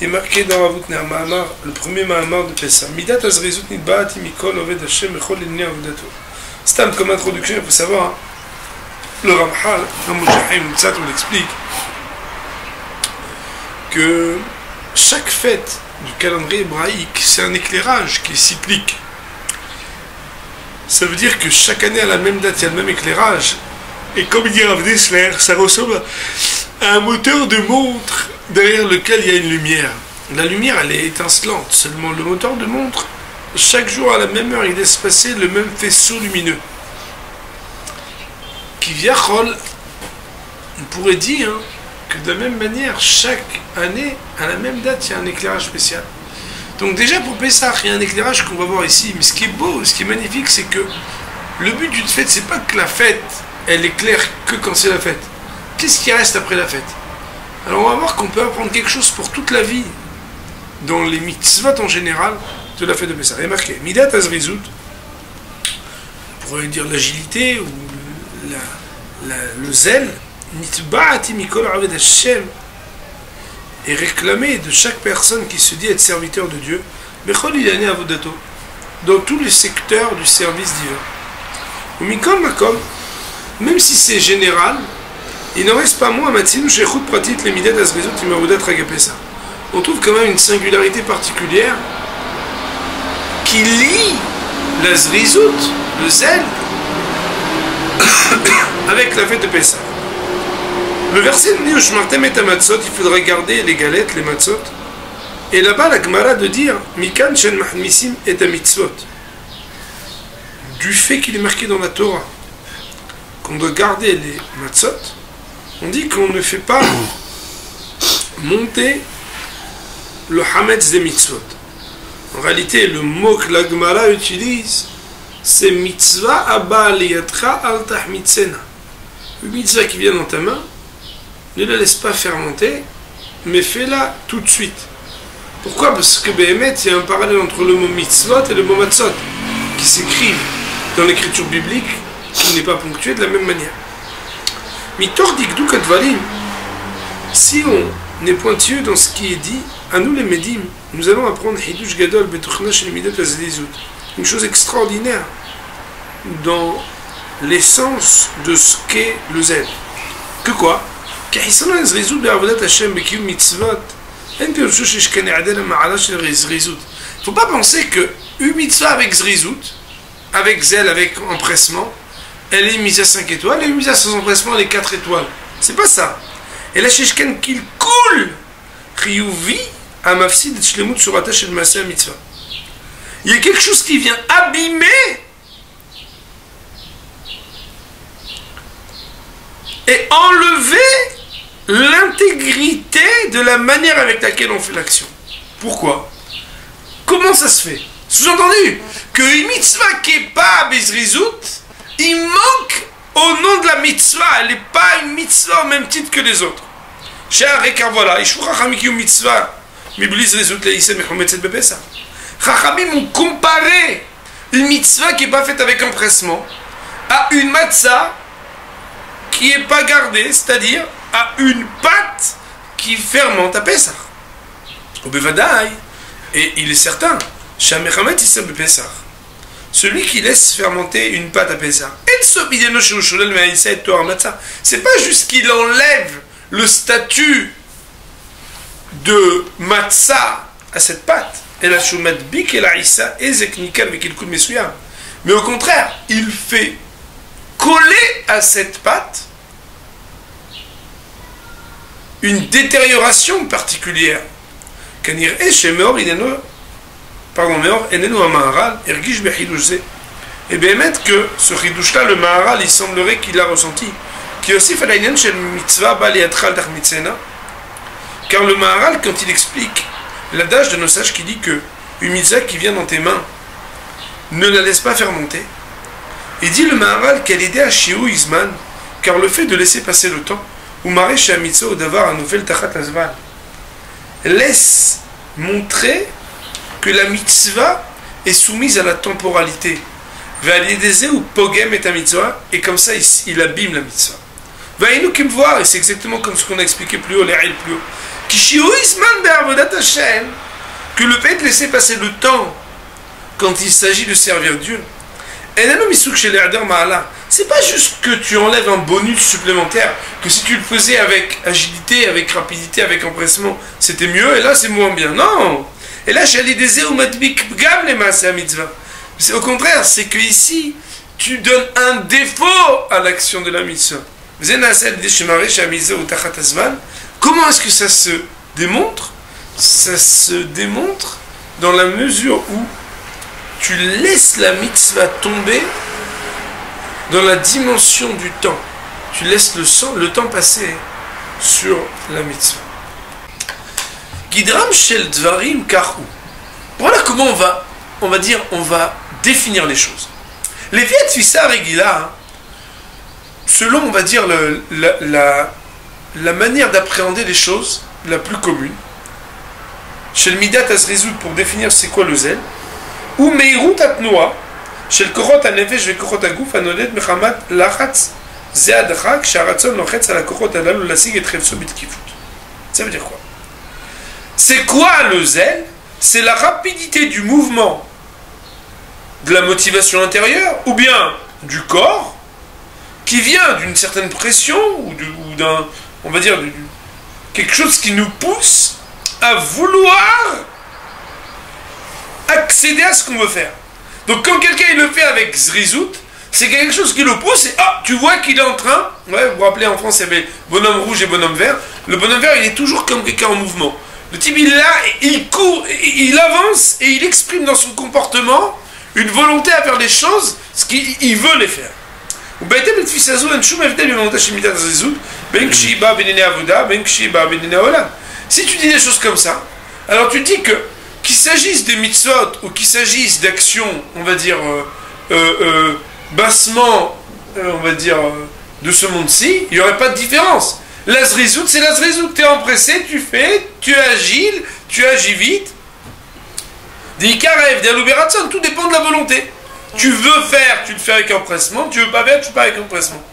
Il est marqué dans Avutner Mahamar, le premier Mahamar de Pessah. Midat azrizut nitba'ati mikol oved Hashem echol linei avodato. Stam, comme introduction, il faut savoir, hein, le Ramchal, dans Mujahim, ça on l'explique, que chaque fête du calendrier hébraïque, c'est un éclairage qui est cyclique. Ça veut dire que chaque année à la même date, il y a le même éclairage. Et comme dit Rav Dessler, ça ressemble à un moteur de montre derrière lequel il y a une lumière. La lumière, elle est étincelante. Seulement, le moteur de montre, chaque jour à la même heure, il laisse passer le même faisceau lumineux. Qui viachol, on pourrait dire que de la même manière, chaque année, à la même date, il y a un éclairage spécial. Donc déjà pour Pessah, il y a un éclairage qu'on va voir ici. Mais ce qui est beau, ce qui est magnifique, c'est que le but d'une fête, c'est pas que la fête, elle éclaire que quand c'est la fête. Qu'est-ce qui reste après la fête? Alors on va voir qu'on peut apprendre quelque chose pour toute la vie dans les mitzvot en général de la fête de Pessah. Il y a marqué Midat Azrizut, on pourrait dire l'agilité ou le zèle, Nitba'ati mikol aved Hashem, est réclamé de chaque personne qui se dit être serviteur de Dieu, Bechol ilane avodato, dans tous les secteurs du service divin. Ou mikol makom, même si c'est général, il n'en reste pas moins Matzinu Sheikhut Pratit le Midat Azrizut Imavodat Ragapessa. On trouve quand même une singularité particulière qui lie l'Azrizut, le zèle, avec la fête de Pessah. Le verset nous dit au Shmartem et Matzot, il faudra garder les galettes, les matzot. Et là-bas, la Gemara de dire Mikan Shen Mahmisim et Mitzvot. Du fait qu'il est marqué dans la Torah qu'on doit garder les matzot, on dit qu'on ne fait pas monter le hametz des mitzvot. En réalité, le mot que la Gemara utilise, c'est mitzvah abba aliyatra al tahmitzena. Une mitzvah qui vient dans ta main, ne la laisse pas fermenter, mais fais-la tout de suite. Pourquoi? Parce que Béhémet, il y a un parallèle entre le mot mitzvot et le mot matzot, qui s'écrivent dans l'écriture biblique, qui n'est pas ponctuée de la même manière. Mitor dikduk advarim, si on est pointilleux dans ce qui est dit, à nous les médim, nous allons apprendre Hidush Gadol Betuchna Shel Midat Azrizut, une chose extraordinaire dans l'essence de ce qu'est le zèle. Que quoi? Il ne faut pas penser que une mitzvah avec zrizut, avec zèle, avec empressement, elle est mise à 5 étoiles, et une mise à sans empressement, elle est 4 étoiles. C'est pas ça. Et la shishken qu'il coule, chiyuvi, à mafsid shlemut surata shel maseh mitzvah. Il y a quelque chose qui vient abîmer et enlever l'intégrité de la manière avec laquelle on fait l'action. Pourquoi? Comment ça se fait? Sous-entendu qu'une mitzvah qui n'est pas bezrizut, il manque au nom de la mitzvah. Elle n'est pas une mitzvah au même titre que les autres. Cher Rekar, voilà, une mitzvah, Chachamim ont comparé une mitzvah qui n'est pas faite avec empressement à une matzah qui n'est pas gardée, c'est-à-dire à une pâte qui fermente à Pessah. Au Bevadaï, et il est certain, Shamechamet Issa Bepessah, celui qui laisse fermenter une pâte à Pessah, c'est pas juste qu'il enlève le statut de matzah à cette pâte, mais au contraire, il fait coller à cette pâte une détérioration particulière. Et bien mettre que ce chidouche là, le Maharal, il semblerait qu'il l'a ressenti. Car le Maharal, quand il explique l'adage de nos sages qui dit que une mitzvah qui vient dans tes mains, ne la laisse pas fermenter. Il dit le Maharal qu'elle aidait à Shiu Izman, car le fait de laisser passer le temps, ou maré chez Amitza ou d'avoir un nouvel Tachat Azval, laisse montrer que la mitzvah est soumise à la temporalité. Ou pogem et mitzvah, et comme ça il abîme la mitzvah. Va nous qui me voir, et c'est exactement comme ce qu'on a expliqué plus haut, les règles plus haut. Que le fait de laisser passer le temps quand il s'agit de servir Dieu, c'est pas juste que tu enlèves un bonus supplémentaire, que si tu le faisais avec agilité, avec rapidité, avec empressement, c'était mieux, et là c'est moins bien. Non. Et là, c'est au contraire, c'est que ici, tu donnes un défaut à l'action de la mitzvah. Comment est-ce que ça se démontre? Ça se démontre dans la mesure où tu laisses la mitzvah tomber dans la dimension du temps. Tu laisses le temps passer sur la mitzvah. Gidram shel dvarim karu. Voilà comment on va définir les choses. Les viet tfissa regila, selon, on va dire, la manière d'appréhender les choses la plus commune, chez le midat azrizut, pour définir c'est quoi le zèle, ou meirut atnoa, chez le korot anefesh ve korot aguf anolet mechamat lachatz zeadchak sharatzon lochetz ala korot alalu lasig et chevso bitkifut. Ça veut dire quoi? C'est quoi le zèle? C'est la rapidité du mouvement de la motivation intérieure ou bien du corps qui vient d'une certaine pression ou d'un, on va dire, quelque chose qui nous pousse à vouloir accéder à ce qu'on veut faire. Donc quand quelqu'un il le fait avec zrizout, c'est quelque chose qui le pousse et tu vois qu'il est en train, vous vous rappelez en France il y avait bonhomme rouge et bonhomme vert, le bonhomme vert il est toujours comme quelqu'un en mouvement. Le type il est là, il court, il avance et il exprime dans son comportement une volonté à faire les choses, ce qu'il veut les faire. Si tu dis des choses comme ça, alors tu dis que qu'il s'agisse des mitzvot ou qu'il s'agisse d'actions, on va dire, bassement, on va dire, de ce monde-ci, il n'y aurait pas de différence. La zrizout, c'est la zrizout. Tu es empressé, tu fais, tu es agile, tu agis vite. Tout dépend de la volonté. Tu veux faire, tu le fais avec empressement. Tu veux pas faire, tu le fais avec empressement.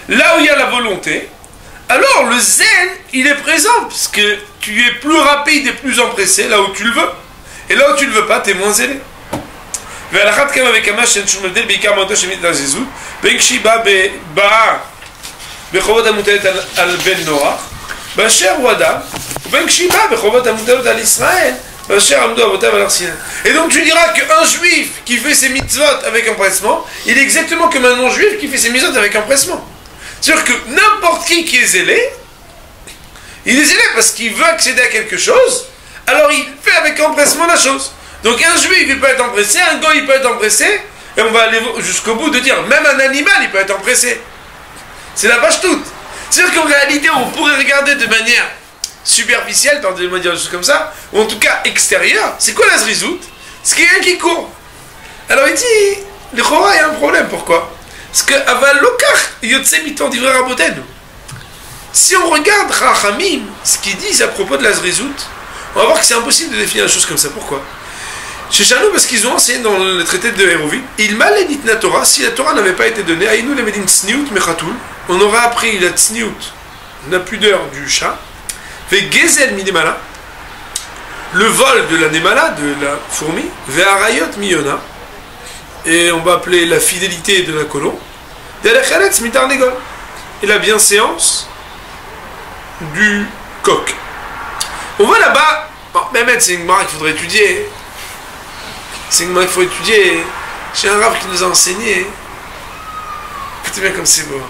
Là où il y a la volonté, alors le zen, il est présent, parce que tu es plus rapide et plus empressé là où tu le veux. Et là où tu ne le veux pas, tu es moins zélé. Et donc tu diras qu'un juif qui fait ses mitzvot avec empressement, il est exactement comme un non-juif qui fait ses mitzvot avec empressement. C'est-à-dire que n'importe qui est zélé, il est zélé parce qu'il veut accéder à quelque chose, alors il fait avec empressement la chose. Donc un juif il peut être empressé, un goy il peut être empressé, et on va aller jusqu'au bout de dire même un animal il peut être empressé. C'est la vache toute. C'est-à-dire qu'en réalité on pourrait regarder de manière superficielle, pardonnez-moi de dire des choses comme ça, ou en tout cas extérieure, c'est quoi la zrizout? C'est quelqu'un qui court. Alors il dit, le chora il y a un problème, pourquoi? Parce que si on regarde Rachamim, ce qu'ils disent à propos de la zrizout, on va voir que c'est impossible de définir la chose comme ça. Pourquoi? Chez Chanou, parce qu'ils ont enseigné dans le traité de Héroville, il m'a dit la Torah, si la Torah n'avait pas été donnée, Aïnou les Medin Tsniout Mechatul, on aurait appris la Tsniout, la pudeur du chat, fait Gezel Midemala, le vol de la Nemala, de la fourmi, Ve'arayot Miyona, et on va appeler la fidélité de la colombe, De'alecharetz Mitarnegol, et la bienséance du coq. On voit là-bas, bon, Mehmet, c'est une marque qu'il faudrait étudier. C'est une marque qu'il faut étudier. J'ai un rave qui nous a enseigné. Écoutez bien comme c'est beau.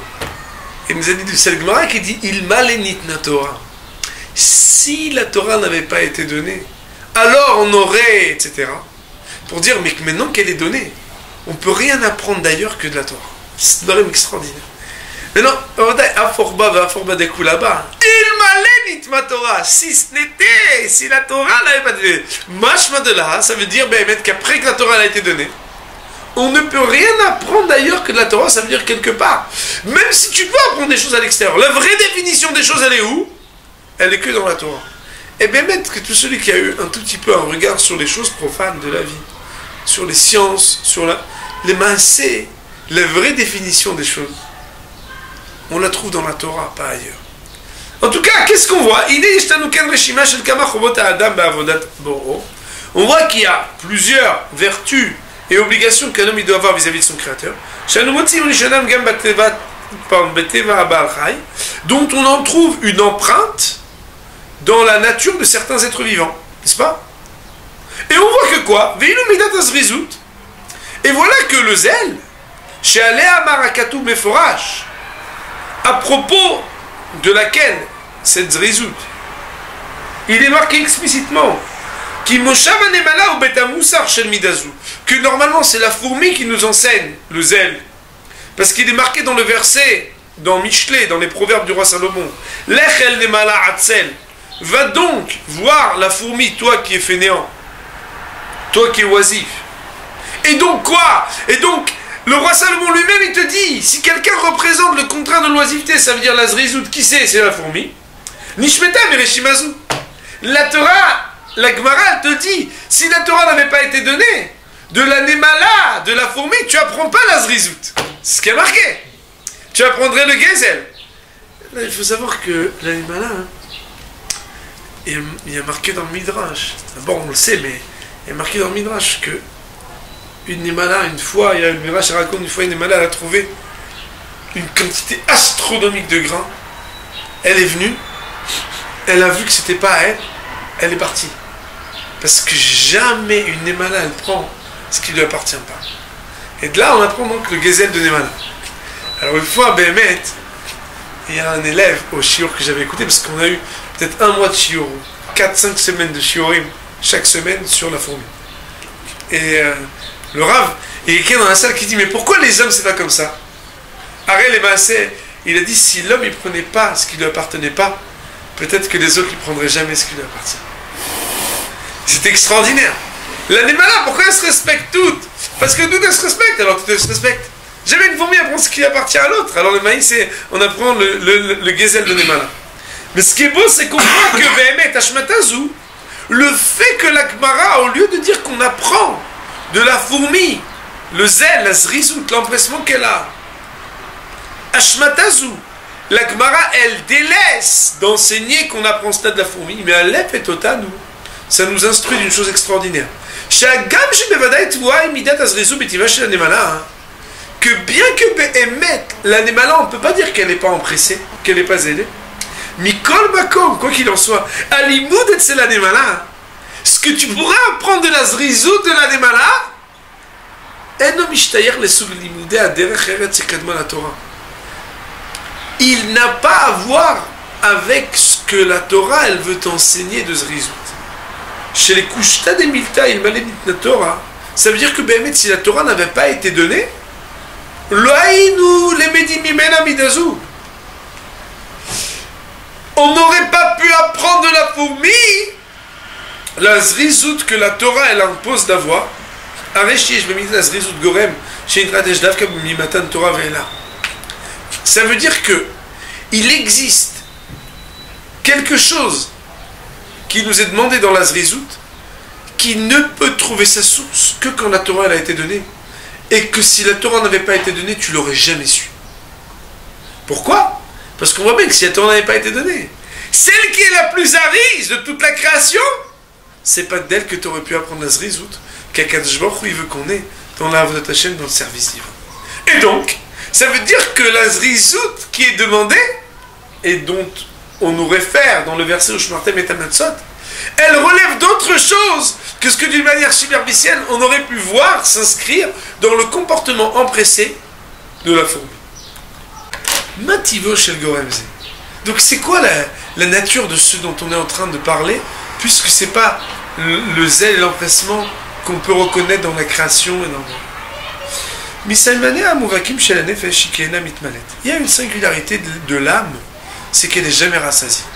Il nous a dit, c'est le Gemara qui dit il malénit na Torah. Si la Torah n'avait pas été donnée, alors on aurait, etc. Pour dire, mais maintenant qu'elle est donnée, on ne peut rien apprendre d'ailleurs que de la Torah. C'est un extraordinaire. Mais non, Aforba des coups là-bas. Il malénit ma Torah. Si ce n'était, si la Torah n'avait pas été donnée, mashma de là, ça veut dire qu'après que la Torah a été donnée, on ne peut rien apprendre d'ailleurs que de la Torah, ça veut dire quelque part. Même si tu peux apprendre des choses à l'extérieur, la vraie définition des choses, elle est où? Elle est que dans la Torah. Et bien, que tout celui qui a eu un tout petit peu un regard sur les choses profanes de la vie, sur les sciences, sur les maasé, la vraie définition des choses, on la trouve dans la Torah, pas ailleurs. En tout cas, qu'est-ce qu'on voit? On voit qu'il y a plusieurs vertus et obligations qu'un homme doit avoir vis-à-vis de son créateur, dont on en trouve une empreinte dans la nature de certains êtres vivants, n'est-ce pas? Et on voit que quoi? Et voilà que le zèle, chez Alea Marakatu Meforash, à propos de laquelle cette zrizout, il est marqué explicitement que normalement c'est la fourmi qui nous enseigne le zèle, parce qu'il est marqué dans le verset, dans Michelet, dans les proverbes du roi Salomon, Lechel Nemala Atzel, va donc voir la fourmi, toi qui es fainéant, toi qui es oisif. Et donc quoi? Et donc le roi Salomon lui-même il te dit, si quelqu'un représente le contraire de l'oisiveté, ça veut dire la zrizout, qui c'est? C'est la fourmi. Nishmeta Mereshimazu. La Torah, la Gemara te dit, si la Torah n'avait pas été donnée, de la Nemala, de la fourmi, tu apprends pas la zrizout. C'est ce qui est marqué. Tu apprendrais le gezel. Là, il faut savoir que la Nemala, il y a marqué dans le Midrash. Bon, on le sait, mais il y a marqué dans le Midrash que une Nemala, une fois, il y a le Midrash raconte, une fois une Nemala a trouvé une quantité astronomique de grains. Elle est venue, elle a vu que c'était pas à elle, elle est partie. Parce que jamais une Nemala, elle prend ce qui ne lui appartient pas. Et de là, on apprend donc le gezel de Nemala. Alors une fois, Béhémet, il y a un élève au shiur que j'avais écouté, parce qu'on a eu peut-être un mois de shiur, 4-5 semaines de shiurim, chaque semaine sur la fourmi. Et le Rav, il y a quelqu'un dans la salle qui dit, mais pourquoi les hommes c'est pas comme ça? Arel et Maaseh, il a dit, si l'homme il prenait pas ce qui lui appartenait pas, peut-être que les autres ne prendraient jamais ce qui lui appartient. C'est extraordinaire. L'animal, pourquoi elles se respectent toutes? Parce que toutes elles se respectent, alors toutes elles se respectent. Jamais une fourmi apprend ce qui appartient à l'autre. Alors le maïs, on apprend le gezel de Nemala. Mais ce qui est beau, c'est qu'on voit que Behemet Hashmatazu, le fait que la Gemara, au lieu de dire qu'on apprend de la fourmi, le zèle, la zrizout, l'empressement qu'elle a, Hashmatazu, la Gemara, elle délaisse d'enseigner qu'on apprend cela de la fourmi, mais elle est totanu. Ça nous instruit d'une chose extraordinaire. Que bien que Behemet, la Nemala, on ne peut pas dire qu'elle n'est pas empressée, qu'elle n'est pas zélée. Mikol Makom, quoi qu'il en soit, Alimoud et c'est la Nemala. Ce que tu pourrais apprendre de la zrizout de la Nemala, il n'a pas à voir avec ce que la Torah elle veut enseigner de zrizout. Chez les Kushta des Milta, il malédite la Torah. Ça veut dire que Behemet, si la Torah n'avait pas été donnée, on n'aurait pas pu apprendre de la fourmi la zrizout que la Torah elle impose d'avoir. Ça veut dire que il existe quelque chose qui nous est demandé dans la zrizout qui ne peut trouver sa source que quand la Torah elle a été donnée, et que si la Torah n'avait pas été donnée, tu l'aurais jamais su. Pourquoi? Parce qu'on voit bien que si la Torah n'avait pas été donnée, celle qui est la plus arise de toute la création, c'est pas d'elle que tu aurais pu apprendre la zrizout, qu'Akadosh Baruch Hu il veut qu'on ait dans la Avodat Hashem, dans le service divin. Et donc, ça veut dire que la zrizout qui est demandée, et dont on nous réfère dans le verset où Shmartem et Tamatzot, elle relève d'autre chose que ce que d'une manière superficielle on aurait pu voir s'inscrire dans le comportement empressé de la fourmi. Mativo shel Goremze. Donc c'est quoi la nature de ce dont on est en train de parler, puisque c'est pas le zèle et l'empressement qu'on peut reconnaître dans la création et dans le... Il y a une singularité de l'âme, c'est qu'elle n'est jamais rassasiée.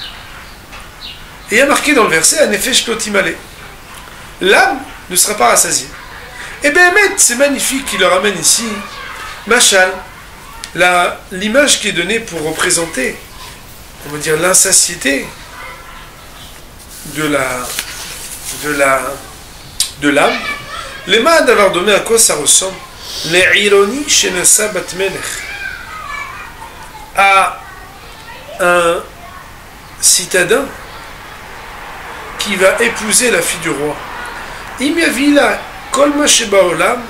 Et il y a marqué dans le verset, l'âme ne sera pas rassasiée. Et bien, c'est magnifique qu'il le ramène ici. Machal, l'image qui est donnée pour représenter, on va dire, l'insatiété de l'âme. Les mains d'avoir donné à quoi ça ressemble? Les ironies chez Nasa Batmelech. à un citadin qui va épouser la fille du roi. Imyavila kolma sheba olam,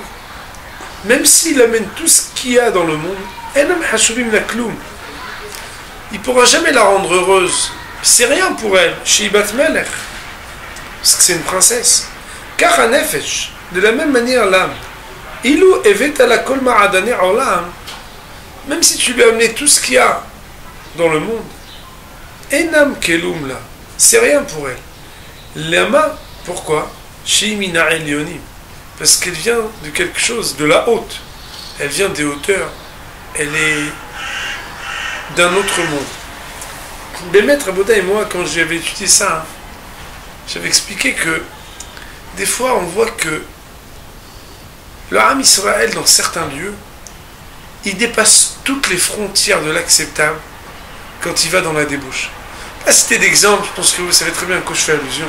même s'il amène tout ce qu'il y a dans le monde, enam hashuvim la kloum, il ne pourra jamais la rendre heureuse. C'est rien pour elle. Shibat melech, parce que c'est une princesse. Car nefesh, de la même manière l'âme. Ilou evet ala kolma adane olam, même si tu lui as amené tout ce qu'il y a dans le monde, enam kelum la, c'est rien pour elle. Lama, pourquoi? Shimina elionim, parce qu'elle vient de quelque chose, de la haute. Elle vient des hauteurs. Elle est d'un autre monde. Les maîtres Aboda et moi, quand j'avais étudié ça, j'avais expliqué que des fois on voit que le Ham Israël, dans certains lieux, il dépasse toutes les frontières de l'acceptable quand il va dans la débauche. Pas citer d'exemple, je pense que vous savez très bien à quoi je fais allusion.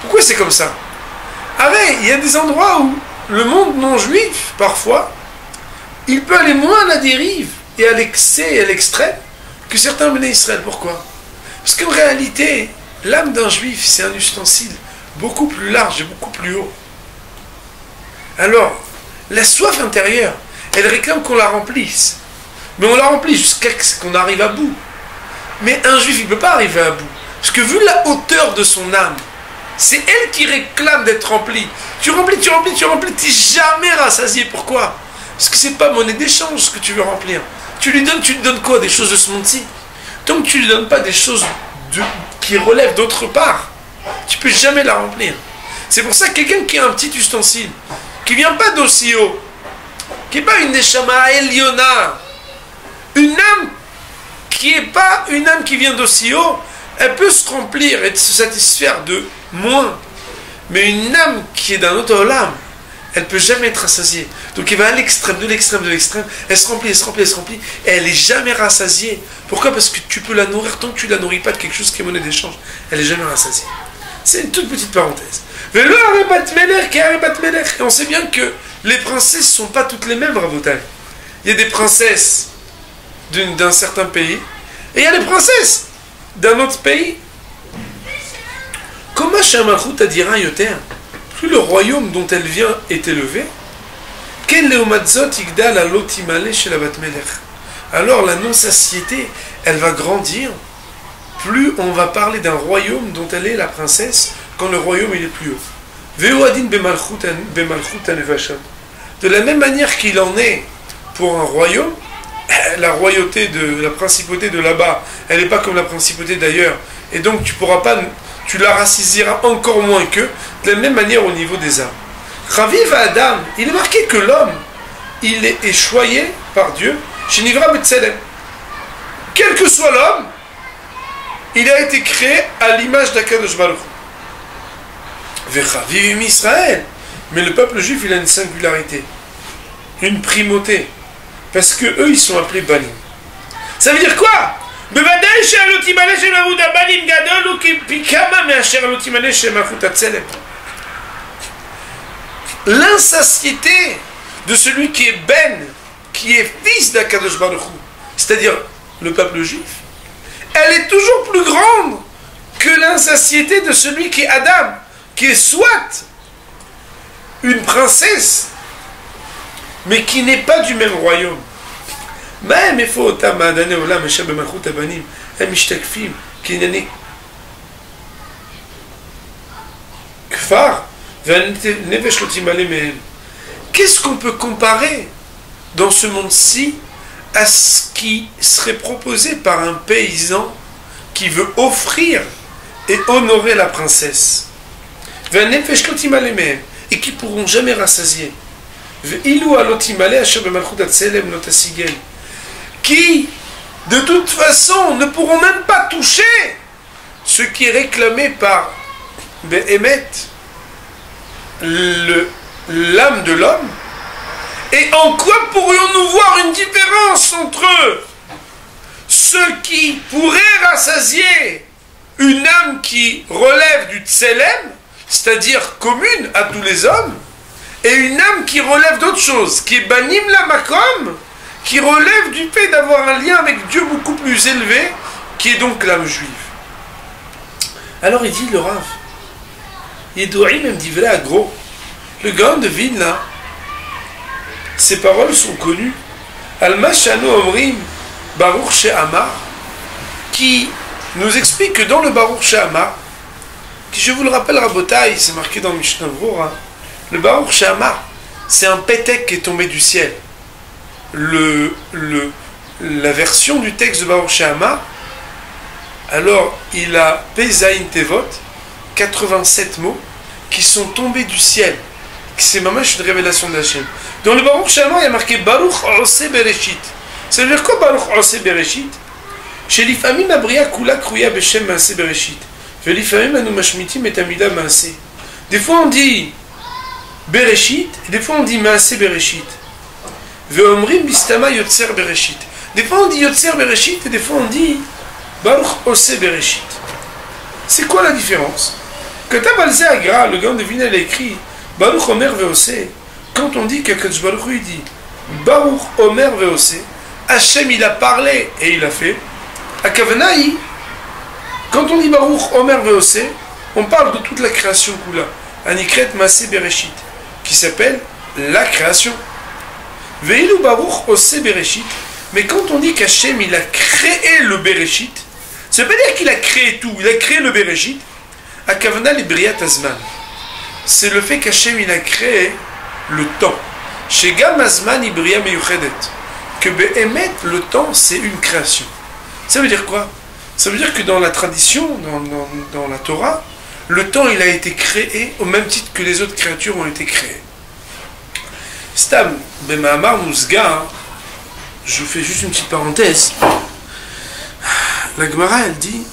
Pourquoi c'est comme ça? Ah ouais, il y a des endroits où le monde non juif, parfois, il peut aller moins à la dérive et à l'excès et à l'extrême que certains béné Israël. Pourquoi? Parce qu'en réalité, l'âme d'un juif, c'est un ustensile beaucoup plus large et beaucoup plus haut. Alors, la soif intérieure, elle réclame qu'on la remplisse. Mais on la remplit jusqu'à ce qu'on arrive à bout. Mais un juif, il ne peut pas arriver à bout. Parce que vu la hauteur de son âme, c'est elle qui réclame d'être remplie. Tu remplis, tu remplis, tu remplis, tu n'es jamais rassasié. Pourquoi? Parce que c'est pas monnaie d'échange ce que tu veux remplir. Tu lui donnes quoi? Des choses de ce monde-ci. Tant que tu lui donnes pas des choses qui relèvent d'autre part, tu peux jamais la remplir. C'est pour ça que quelqu'un qui a un petit ustensile, qui vient pas d'aussi haut, qui n'est pas une neshama eliona, une âme qui n'est pas une âme qui vient d'aussi haut, elle peut se remplir et se satisfaire de moins. Mais une âme qui est d'un autre âme, elle ne peut jamais être rassasiée. Donc elle va à l'extrême, de l'extrême, de l'extrême, elle se remplit, elle se remplit, elle se remplit, et elle n'est jamais rassasiée. Pourquoi? Parce que tu peux la nourrir tant que tu ne la nourris pas de quelque chose qui est monnaie d'échange. Elle n'est jamais rassasiée. C'est une toute petite parenthèse. Et on sait bien que les princesses ne sont pas toutes les mêmes, Rabotai. Il y a des princesses d'un certain pays, et il y a des princesses d'un autre pays. Comment Shamalchut Adira Yoter, plus le royaume dont elle vient est élevé, alors la non-satiété, elle va grandir, plus on va parler d'un royaume dont elle est la princesse, quand le royaume il est plus haut. De la même manière qu'il en est pour un royaume, la royauté de la principauté de là-bas, elle n'est pas comme la principauté d'ailleurs, et donc tu la rassasieras encore moins qu'eux, de la même manière au niveau des âmes. Raviv Adam, il est marqué que l'homme, il est choyé par Dieu, chez Nivra B'Tselem. Quel que soit l'homme, il a été créé à l'image d'Akadosh Baruch Hu. Vivim Israël. Mais le peuple juif, il a une singularité, une primauté, parce que eux, ils sont appelés Banim. Ça veut dire quoi? L'insatiété de celui qui est Ben, qui est fils d'Akadosh Baruch Hu, c'est-à-dire le peuple juif, elle est toujours plus grande que l'insatiété de celui qui est Adam, qui est soit une princesse, mais qui n'est pas du même royaume. Même il faut qu'est-ce qu'on peut comparer dans ce monde-ci à ce qui serait proposé par un paysan qui veut offrir et honorer la princesse, et qui ne pourront jamais rassasier, qui de toute façon ne pourront même pas toucher ce qui est réclamé par Behemet, l'âme de l'homme. Et en quoi pourrions-nous voir une différence entre ceux qui pourraient rassasier une âme qui relève du Tselem, c'est-à-dire commune à tous les hommes, et une âme qui relève d'autre chose, qui est Banim la Makom, qui relève du fait d'avoir un lien avec Dieu beaucoup plus élevé, qui est donc l'âme juive. Alors il dit le Rav, Yedouim même dit à gros, le Gaon de Vilna, ses paroles sont connues, Alma Shano Omrim, Baruch She'amar, qui nous explique que dans le Baruch She'amar, qui je vous le rappelle Rabotai, c'est marqué dans Mishnah Brura, le Baruch She'amar, c'est un pétek qui est tombé du ciel. La version du texte de Baruch She'amar, alors il a Pezaïn Tevot, 87 mots qui sont tombés du ciel. C'est mamash une révélation d'Hachem. Dans le Baruch She'amar, il y a marqué Baruch Ose Bereshit. Ça veut dire quoi Baruch Ose Bereshit? Chez l'ifamim abria kula kruya beshem maase Bereshit. Ve l'ifamim anu mashmitim et amida maase. Des fois on dit Bereshit, et des fois on dit maase Bereshit. Ve omrim bistama yotzer Bereshit. Des fois on dit yotzer Bereshit, et des fois on dit Baruch Ose Bereshit. C'est quoi la différence? Quand Abalze Agra, le Gaon de Vilna, a écrit Baruch Omer Veose, quand on dit qu'Akadosh Baruch Hu dit Baruch Omer Veose, Hachem il a parlé et il a fait. À Kavanaï, quand on dit Baruch Omer Veose, on parle de toute la création Kula, Anikret Maase Bereshit, qui s'appelle la création. Veilou Baruch Ose Bereshit, mais quand on dit qu'Hachem il a créé le Bereshit, ça veut pas dire qu'il a créé tout, il a créé le Bereshit. À Kavana les Briat Azman, c'est le fait qu'Hachem il a créé le temps. Chez Gam Azman Ibria Meyuchedet, que Behemet, le temps c'est une création. Ça veut dire quoi? Ça veut dire que dans la tradition, dans la Torah, le temps il a été créé au même titre que les autres créatures ont été créées. Stam, Bemahamar Mousga, je vous fais juste une petite parenthèse. La Gemara elle dit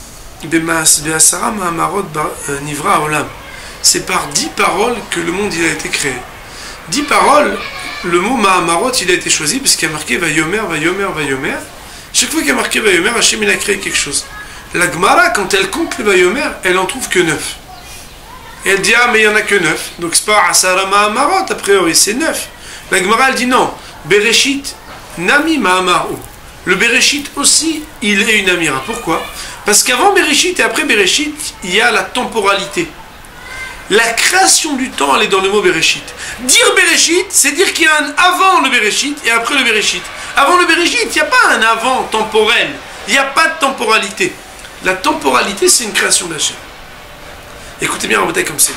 c'est par 10 paroles que le monde il a été créé. 10 paroles, le mot Mahamarot il a été choisi parce qu'il y a marqué Vayomer, Vayomer, Vayomer. Chaque fois qu'il y a marqué Vayomer, Hachem il a créé quelque chose. La Gemara, quand elle compte les Vayomer, elle en trouve que 9. Et elle dit ah mais il n'y en a que 9. Donc c'est pas Asara Mahamarot, a priori c'est 9. La Gemara elle dit non, Bereshit, Nami Mahamaru. Le Bereshit aussi, il est une amira. Pourquoi? Parce qu'avant Bereshit et après Bereshit, il y a la temporalité. La création du temps, elle est dans le mot Bereshit. Dire Bereshit, c'est dire qu'il y a un avant le Bereshit et après le Bereshit. Avant le Bereshit, il n'y a pas un avant temporel. Il n'y a pas de temporalité. La temporalité, c'est une création d'Hachem. Écoutez bien, on va dire comme c'est.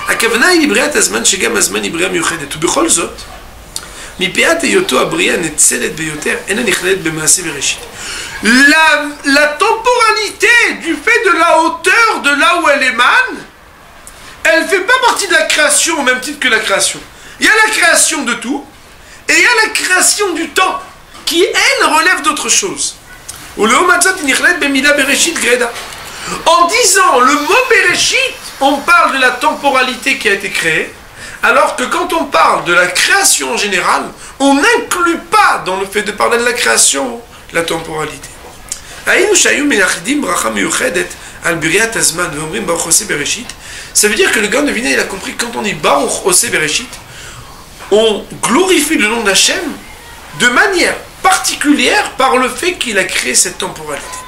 Akavana ibriat azman shegam azman ibria miuchedet. Tu bechol zot. La temporalité du fait de la hauteur de là où elle émane, elle ne fait pas partie de la création au même titre que la création. Il y a la création de tout et il y a la création du temps qui, elle, relève d'autre chose. En disant le mot Bereshit, on parle de la temporalité qui a été créée, alors que quand on parle de la création en général, on n'inclut pas dans le fait de parler de la création la temporalité. Ça veut dire que le Gaon de Vilna il a compris que quand on dit Baruch Ose Bereshit, on glorifie le nom d'Hachem de manière particulière par le fait qu'il a créé cette temporalité.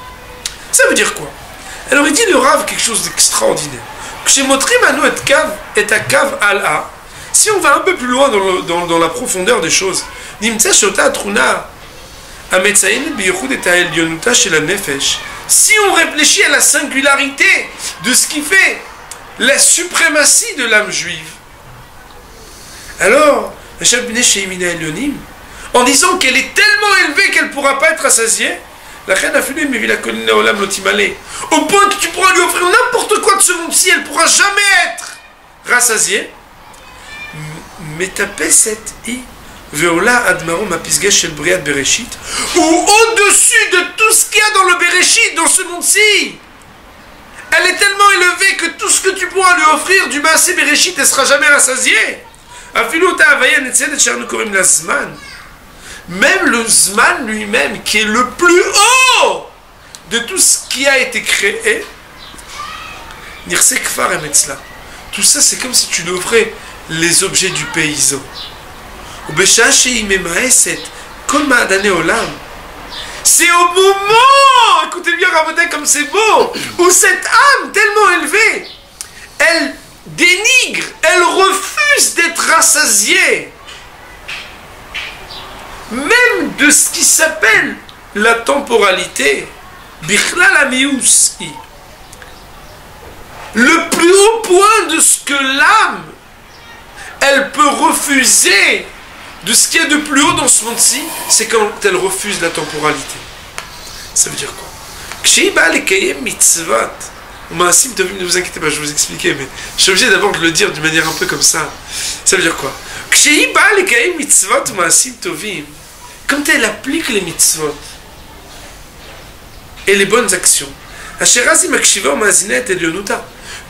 Ça veut dire quoi? Alors il dit le Rav quelque chose d'extraordinaire. Si on va un peu plus loin dans la profondeur des choses, si on réfléchit à la singularité de ce qui fait la suprématie de l'âme juive, alors, en disant qu'elle est tellement élevée qu'elle ne pourra pas être rassasiée, au point que tu pourras lui offrir n'importe quoi de ce monde-ci, elle ne pourra jamais être rassasiée. Ou au-dessus de tout ce qu'il y a dans le Bereshit, dans ce monde-ci, elle est tellement élevée que tout ce que tu pourras lui offrir du Maaseh Bereshit, elle ne sera jamais rassasiée. Même le Zman lui-même, qui est le plus haut de tout ce qui a été créé, tout ça c'est comme si tu lui offrais les objets du paysan. Kol Ma'adane Olam. C'est au moment, écoutez bien Rabotai comme c'est beau, où cette âme tellement élevée, elle dénigre, elle refuse d'être rassasiée, même de ce qui s'appelle la temporalité, Bichlal Amiusi. Le plus haut point de ce que l'âme, elle peut refuser de ce qu'il y a de plus haut dans ce monde-ci, c'est quand elle refuse la temporalité. Ça veut dire quoi? Ne vous inquiétez pas, je vais vous expliquer, mais je suis obligé d'abord de le dire d'une manière un peu comme ça. Ça veut dire quoi? Quand elle applique les mitzvot et les bonnes actions,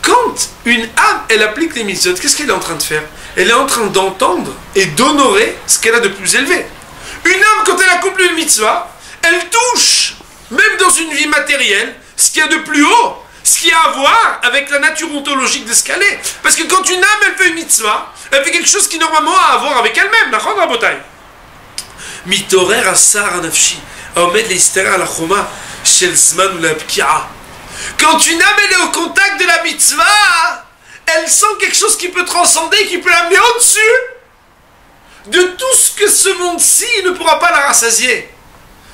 quand une âme, elle applique les mitzvot, qu'est-ce qu'elle est en train de faire? Elle est en train d'entendre et d'honorer ce qu'elle a de plus élevé. Une âme, quand elle accomplit une mitzvah, elle touche, même dans une vie matérielle, ce qu'il y a de plus haut, ce qui a à voir avec la nature ontologique de ce qu'elle est. Parce que quand une âme, elle fait une mitzvah, elle fait quelque chose qui normalement a à voir avec elle-même. Nachon rabotai. Mitorer asar anafshi, aomed leister ala choma, shel zman ou la pki'a. Quand une âme, elle est au contact de la mitzvah, elle sent quelque chose qui peut transcender, qui peut l'amener au-dessus de tout ce que ce monde-ci ne pourra pas la rassasier.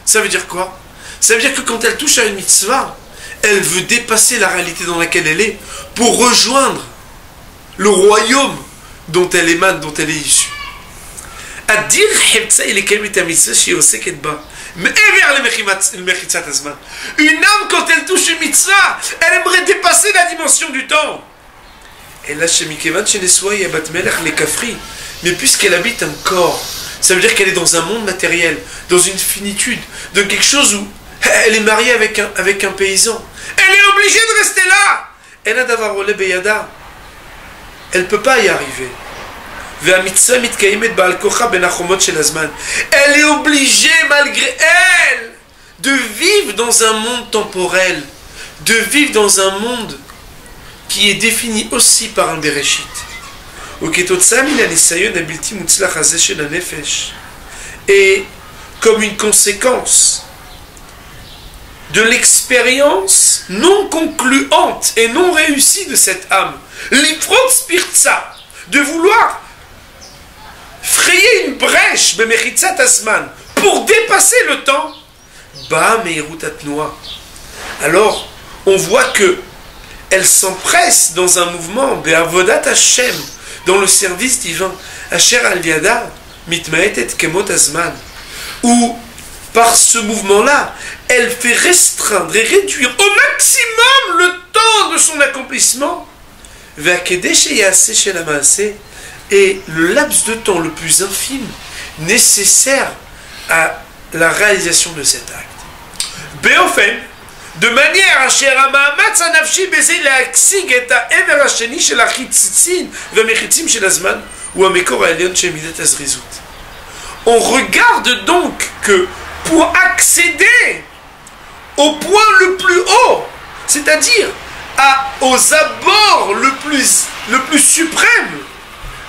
Ça veut dire quoi? Ça veut dire que quand elle touche à une mitzvah, elle veut dépasser la réalité dans laquelle elle est pour rejoindre le royaume dont elle émane, dont elle est issue. Une âme, quand elle touche une mitzvah, elle aimerait dépasser la dimension du temps. Mais puisqu'elle habite un corps, ça veut dire qu'elle est dans un monde matériel, dans une finitude, dans quelque chose où elle est mariée avec un paysan. Elle est obligée de rester là. Elle ne peut pas y arriver. Elle est obligée, malgré elle, de vivre dans un monde temporel, de vivre dans un monde qui est défini aussi par un Bereshit. Et comme une conséquence de l'expérience non concluante et non réussie de cette âme, l'ifrot spirtza, de vouloir frayer une brèche pour dépasser le temps, alors on voit que elle s'empresse dans un mouvement be'avodat Hashem, dans le service divin, Asher al-Yada mitmaetet kemot azman, où par ce mouvement-là, elle fait restreindre et réduire au maximum le temps de son accomplissement, et le laps de temps le plus infime nécessaire à la réalisation de cet acte. Beofen, de manière à on regarde donc que pour accéder au point le plus haut, c'est-à-dire aux abords le plus suprême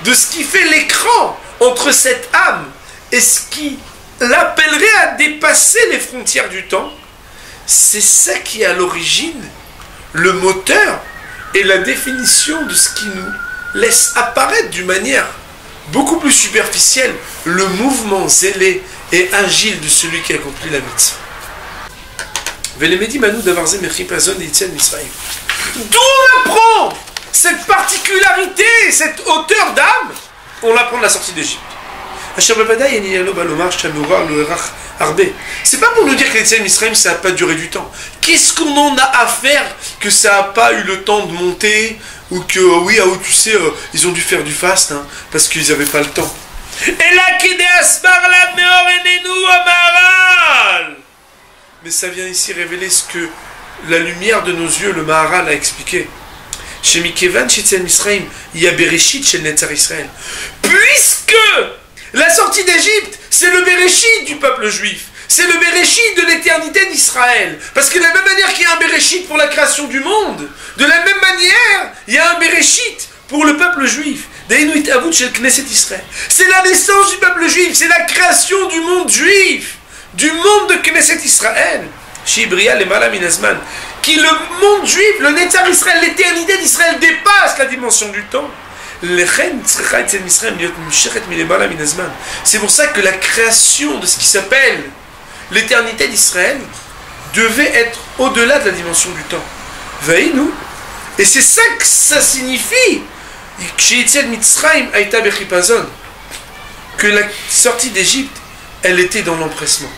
de ce qui fait l'écran entre cette âme et ce qui l'appellerait à dépasser les frontières du temps, c'est ça qui est à l'origine le moteur et la définition de ce qui nous laisse apparaître d'une manière beaucoup plus superficielle le mouvement zélé et agile de celui qui accomplit la mitzvah. D'où on apprend cette particularité, cette hauteur d'âme, on l'apprend de la sortie d'Égypte. C'est pas pour nous dire que les Israël ça n'a pas duré du temps. Qu'est-ce qu'on en a à faire que ça n'a pas eu le temps de monter, ou que oui, tu sais, ils ont dû faire du fast parce qu'ils n'avaient pas le temps. Mais ça vient ici révéler ce que la lumière de nos yeux, le Maharal, a expliqué. Puisque la sortie d'Égypte, c'est le Bereshit du peuple juif. C'est le Bereshit de l'éternité d'Israël. Parce que de la même manière qu'il y a un Bereshit pour la création du monde, de la même manière, il y a un Bereshit pour le peuple juif. C'est la naissance du peuple juif, c'est la création du monde juif, du monde de Knesset Israël. Qui le monde juif, le Netzar Israël, l'éternité d'Israël dépasse la dimension du temps. C'est pour ça que la création de ce qui s'appelle l'éternité d'Israël devait être au-delà de la dimension du temps. Veillez-nous. Et c'est ça que ça signifie. Que la sortie d'Égypte, elle était dans l'empressement.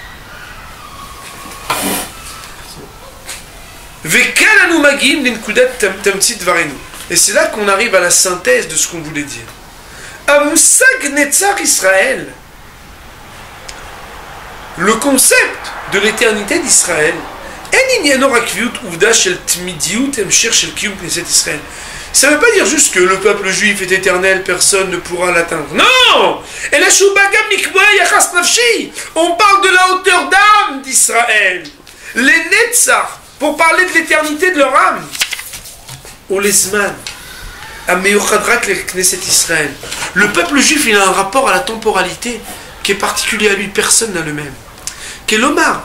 Et c'est là qu'on arrive à la synthèse de ce qu'on voulait dire. Amoussag Netzar Israël, le concept de l'éternité d'Israël, ça ne veut pas dire juste que le peuple juif est éternel, personne ne pourra l'atteindre. Non! On parle de la hauteur d'âme d'Israël. Les Netzar, pour parler de l'éternité de leur âme. Olesman, Israël. Le peuple juif, il a un rapport à la temporalité qui est particulier à lui, personne n'a le même. Kelomar,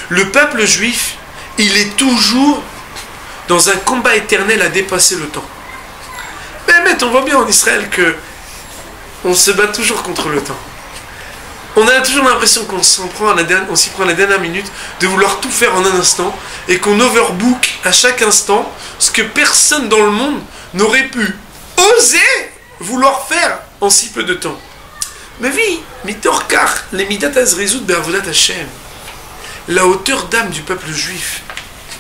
le peuple juif, il est toujours dans un combat éternel à dépasser le temps. Mais on voit bien en Israël que on se bat toujours contre le temps. On a toujours l'impression qu'on s'y prend à la dernière minute de vouloir tout faire en un instant et qu'on overbook à chaque instant ce que personne dans le monde n'aurait pu oser vouloir faire en si peu de temps. Mais oui, mitorkar, les midat azrizut be'avodat Hashem, la hauteur d'âme du peuple juif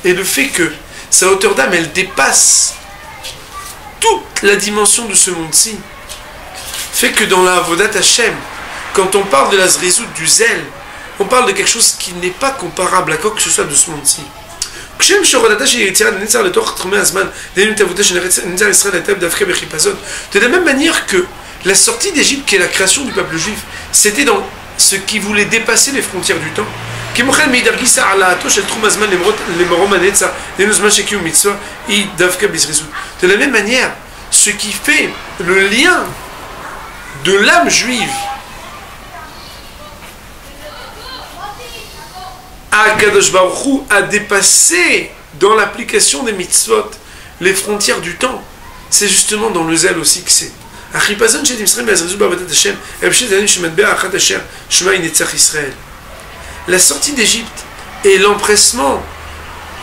et le fait que sa hauteur d'âme, elle dépasse toute la dimension de ce monde-ci, fait que dans la avodat Hashem, quand on parle de la zrizout, du zèle, on parle de quelque chose qui n'est pas comparable à quoi que ce soit de ce monde-ci. De la même manière que la sortie d'Égypte, qui est la création du peuple juif, c'était dans ce qui voulait dépasser les frontières du temps. De la même manière, ce qui fait le lien de l'âme juive à Kadosh Baruch Hu a dépassé dans l'application des mitzvot les frontières du temps. C'est justement dans le zèle aussi que c'est. La sortie d'Égypte et l'empressement,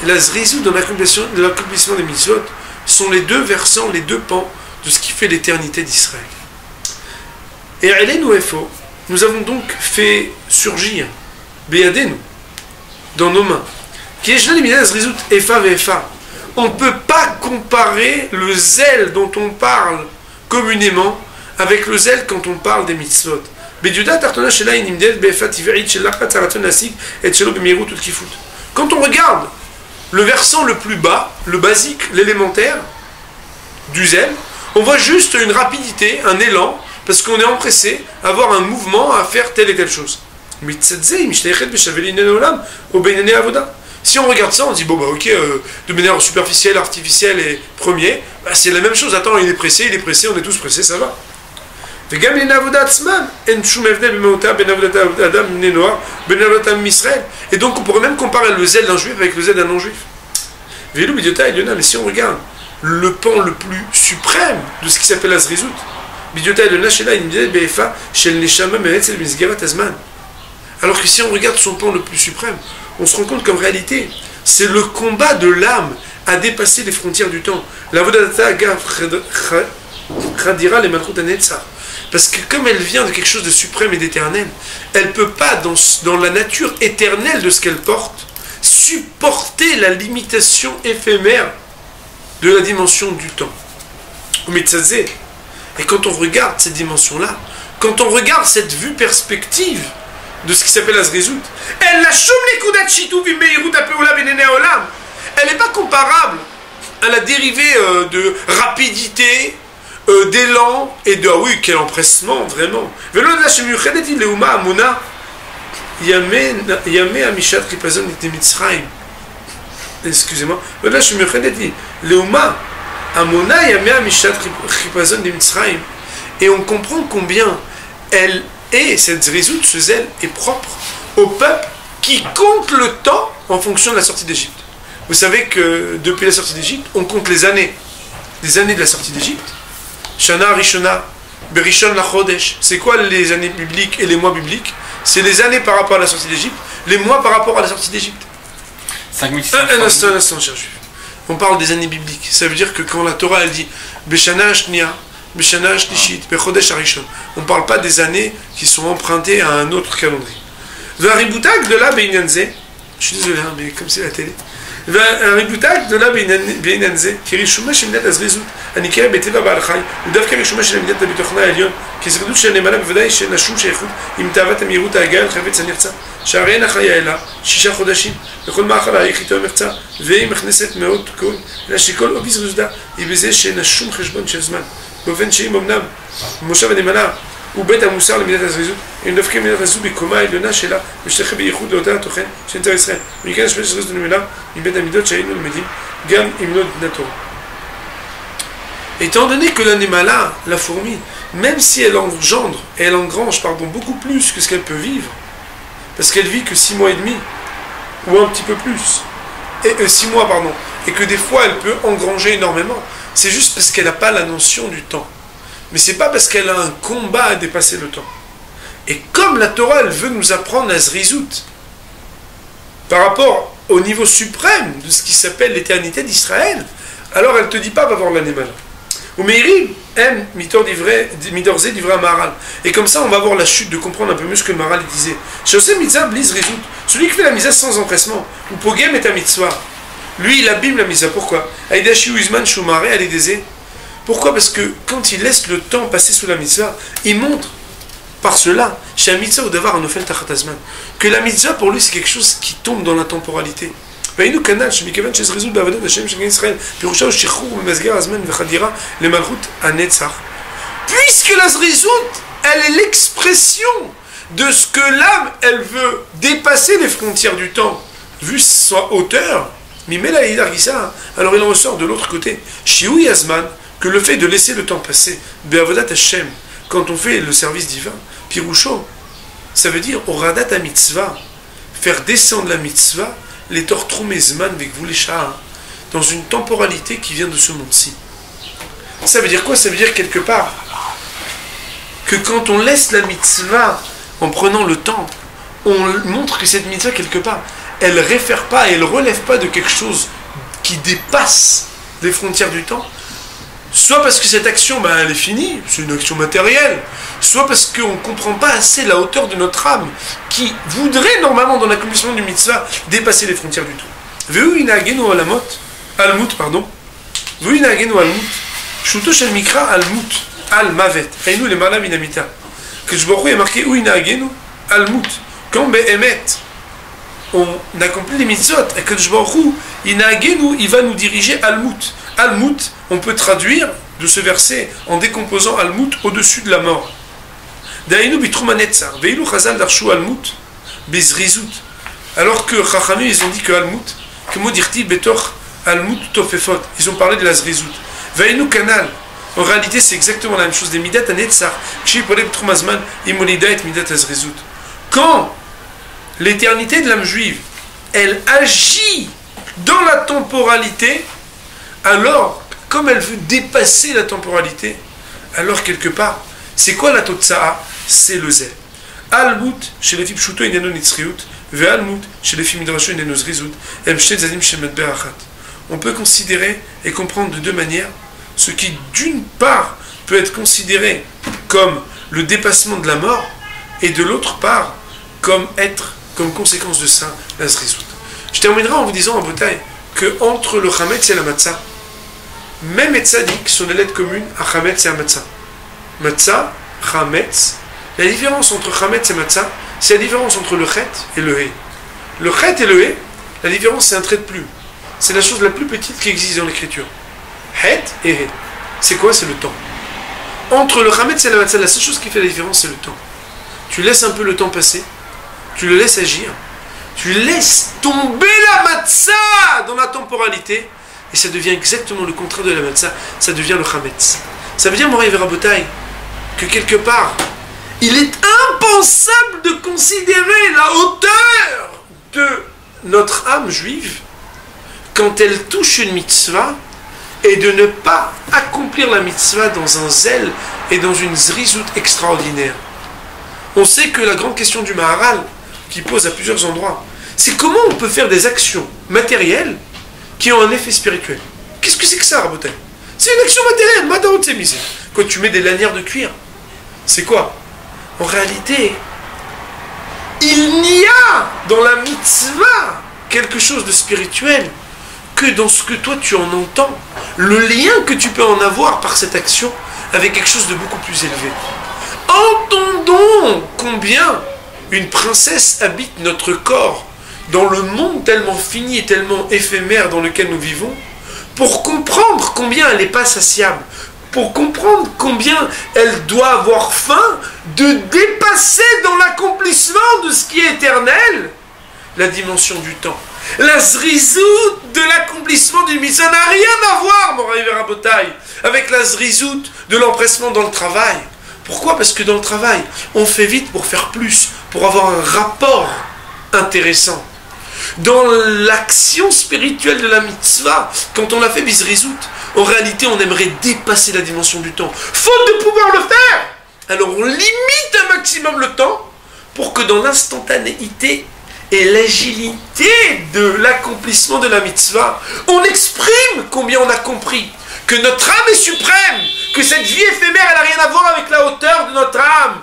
la zrizou dans l'accomplissement des mitzvot sont les deux versants, les deux pans de ce qui fait l'éternité d'Israël. Et nous avons donc fait surgir Béadenu dans nos mains. On ne peut pas comparer le zèle dont on parle communément avec le zèle quand on parle des mitzvot. Quand on regarde le versant le plus bas, le basique, l'élémentaire du zèle, on voit juste une rapidité, un élan, parce qu'on est empressé à avoir un mouvement à faire telle et telle chose. Si on regarde ça, on dit bon bah ok, de manière superficielle, artificielle et premier, bah, c'est la même chose. Attends, il est pressé, on est tous pressés, ça va. Et donc on pourrait même comparer le zèle d'un juif avec le zèle d'un non-juif. Mais si on regarde le pan le plus suprême de ce qui s'appelle la zrizout, alors que si on regarde son pan le plus suprême, on se rend compte qu'en réalité, c'est le combat de l'âme à dépasser les frontières du temps. Parce que comme elle vient de quelque chose de suprême et d'éternel, elle ne peut pas, dans la nature éternelle de ce qu'elle porte, supporter la limitation éphémère de la dimension du temps. Et quand on regarde cette dimension-là, quand on regarde cette vue perspective de ce qui s'appelle la Zrizout, elle n'est pas comparable à la dérivée de rapidité, d'élan et de ah oui, quel empressement, vraiment. excusez-moi, là je suis mechadeti, Leuma, Amona Yamea Mishat Chipazon de Mitzrayim, et on comprend combien elle est, cette zrizout, ce zèle, est propre au peuple qui compte le temps en fonction de la sortie d'Égypte. Vous savez que depuis la sortie d'Égypte, on compte les années de la sortie d'Égypte. Shana Rishona, Berishon la Chodesh. C'est quoi les années bibliques et les mois bibliques? C'est les années par rapport à la sortie d'Égypte, les mois par rapport à la sortie d'Égypte. Un instant, cher juif. On parle des années bibliques. Ça veut dire que quand la Torah elle dit Beshana Shnia, Beshana Shlishit, Bechodesh Arishon, on ne parle pas des années qui sont empruntées à un autre calendrier. Variboutak de la Beinanze, je suis désolé, hein, mais comme c'est la télé. והריבותק גדולה בעניין זה, כי רישומה של מידת הזריזות הנקרא בטבע בעל חי, הוא דווקא רישומה של מידת הביטחונה העליון, כי זריזות של נאמנה בוודאי שאין שום שייכות עם תאוות המהירות ההגעה אל חפץ הנרצע, שהרי אין החיה אלא 6 חודשים, וכל מאכל האריך איתו המחצה, והיא מכנסת מאוד כל, אלא שכל עובי זריזודה היא בזה שאין שום חשבון של זמן, באופן שאם אמנם במושב הנאמנה הוא בית המוסר למידת הזריזות, אם דווקא מידת הזריזות בקומה העליונה שלה, משתייך בייחוד לאותה התוכן של נצר ישראל. ומכאן השפעה של זריזות נאמנה מבית המידות שהיינו לומדים, גם אם לא נתנה תורה. Étant donné que l'animala, la fourmi, même si elle engendre, elle engrange beaucoup plus que ce qu'elle peut vivre, parce qu'elle vit que 6 mois et demi, ou un petit peu plus, et 6 mois, pardon, et que des fois elle peut engranger énormément, c'est juste parce qu'elle n'a pas la notion du temps. Mais c'est pas parce qu'elle a un combat à dépasser le temps. Et comme la Torah, elle veut nous apprendre la zrizout, par rapport au niveau suprême de ce qui s'appelle l'éternité d'Israël, alors elle ne te dit pas va voir l'animal. Ou Meiri aime midorze d'ivrei Maharal. Et comme ça, on va voir la chute de comprendre un peu mieux ce que le Maharal disait. Shosé mitzvah bli zrizout. Celui qui fait la mitzvah sans empressement, ou pogem et mitzvah, lui il abîme la mitzvah. Pourquoi? Aidashi uizman shumare alideze. Pourquoi? Parce que quand il laisse le temps passer sous la mitzvah, il montre par cela, chez la mitzvah ou d'avoir un ofel tachatazman, que la mitzvah pour lui c'est quelque chose qui tombe dans la temporalité. Puisque la zrizout, elle est l'expression de ce que l'âme, elle veut dépasser les frontières du temps, vu sa hauteur, alors il en ressort de l'autre côté. Shiou Yazman, que le fait de laisser le temps passer, Be'avodat Hashem, quand on fait le service divin, Pirusho, ça veut dire Oradat ha mitzvah, faire descendre la mitzvah, les tortrum ezman vekvulesha, dans une temporalité qui vient de ce monde-ci. Ça veut dire quoi? Ça veut dire quelque part que quand on laisse la mitzvah en prenant le temps, on montre que cette mitzvah, quelque part, elle ne réfère pas, elle ne relève pas de quelque chose qui dépasse les frontières du temps. Soit parce que cette action, elle est finie, c'est une action matérielle, soit parce qu'on ne comprend pas assez la hauteur de notre âme, qui voudrait normalement, dans l'accomplissement du mitzvah, dépasser les frontières du tout. Veu inagenu almut, pardon. Veu inagenu almut. Shuto shel mikra almut, al mavet. Haynu le malam inamita. Que je vois est marqué ou inagenu almut. Quand be'emet, on accomplit les mitzvot, et que je vois inagenu, il va nous diriger almut. Almut, on peut traduire de ce verset en décomposant Almut au-dessus de la mort. Daïnou bitrumanetzar, veilou chazal darshu Almut, bezrizout. Alors que Chachamim, ils ont dit que Almut, que modirti betor Almut tofefot, ils ont parlé de la zrizout. Veilou kanal, en réalité c'est exactement la même chose. Des midat anetzar, kshi poleb trumazman, imolida et midat azrizout. Quand l'éternité de l'âme juive, elle agit dans la temporalité, alors, comme elle veut dépasser la temporalité, alors quelque part, c'est quoi la totsa'a? C'est le zèle. Almut, chez les filles pshuto ineno nitzriut, ve almut, chez les filles midrasho ineno zrizout, em shtet zadim shemet be'achat. On peut considérer et comprendre de deux manières ce qui, d'une part, peut être considéré comme le dépassement de la mort, et de l'autre part, comme conséquence de ça, la zrizout. Je terminerai en vous disant en bataille que entre le chametz et la matzah, même les tzaddik sont des lettres communes à chametz et à matzah. Matzah, chametz. La différence entre chametz et matzah, c'est la différence entre le chet et le he. Le chet et le he, la différence c'est un trait de plume. C'est la chose la plus petite qui existe dans l'écriture. Het et he. C'est quoi? C'est le temps. Entre le chametz et la matzah, la seule chose qui fait la différence c'est le temps. Tu laisses un peu le temps passer, tu le laisses agir, Tu laisses tomber la matzah dans la temporalité, et ça devient exactement le contraire de la matzah, ça devient le chametz. Ça veut dire, Moraï Verabotai, que quelque part, il est impensable de considérer la hauteur de notre âme juive quand elle touche une mitzvah et de ne pas accomplir la mitzvah dans un zèle et dans une zrizout extraordinaire. On sait que la grande question du Maharal, qui pose à plusieurs endroits, c'est comment on peut faire des actions matérielles qui ont un effet spirituel. Qu'est-ce que c'est que ça, Rabotai? C'est une action matérielle, Madaot c'est misé. Quand tu mets des lanières de cuir, c'est quoi? En réalité, il n'y a dans la mitzvah quelque chose de spirituel que dans ce que toi tu en entends, le lien que tu peux en avoir par cette action avec quelque chose de beaucoup plus élevé. Entendons combien une princesse habite notre corps dans le monde tellement fini et tellement éphémère dans lequel nous vivons, pour comprendre combien elle n'est pas satiable, pour comprendre combien elle doit avoir faim de dépasser dans l'accomplissement de ce qui est éternel la dimension du temps. La zrizout de l'accomplissement d'une mitzvah n'a rien à voir, Moraï Verabotai, avec la zrizout de l'empressement dans le travail. Pourquoi? Parce que dans le travail, on fait vite pour faire plus, pour avoir un rapport intéressant. Dans l'action spirituelle de la mitzvah, quand on la fait bizrizout, en réalité on aimerait dépasser la dimension du temps. Faute de pouvoir le faire, alors on limite un maximum le temps pour que dans l'instantanéité et l'agilité de l'accomplissement de la mitzvah, on exprime combien on a compris que notre âme est suprême, que cette vie éphémère, elle n'a rien à voir avec la hauteur de notre âme.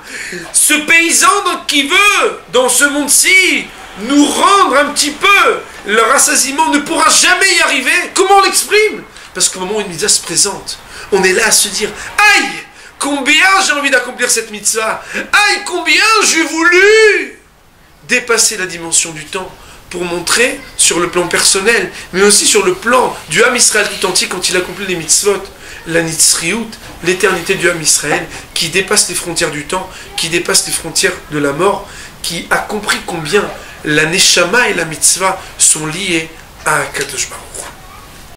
Ce paysan qui veut, dans ce monde-ci, nous rendre un petit peu le rassasiement ne pourra jamais y arriver. Comment on l'exprime? Parce qu'au moment où une mitzvah se présente, on est là à se dire « Aïe, combien j'ai envie d'accomplir cette mitzvah! Aïe, combien j'ai voulu dépasser la dimension du temps pour montrer sur le plan personnel, mais aussi sur le plan du Ham Israël tout entier quand il accomplit les mitzvot, la nitzriout, l'éternité du Ham Israël, qui dépasse les frontières du temps, qui dépasse les frontières de la mort, qui a compris combien la neshama et la mitzvah sont liées à Kadosh Baruch.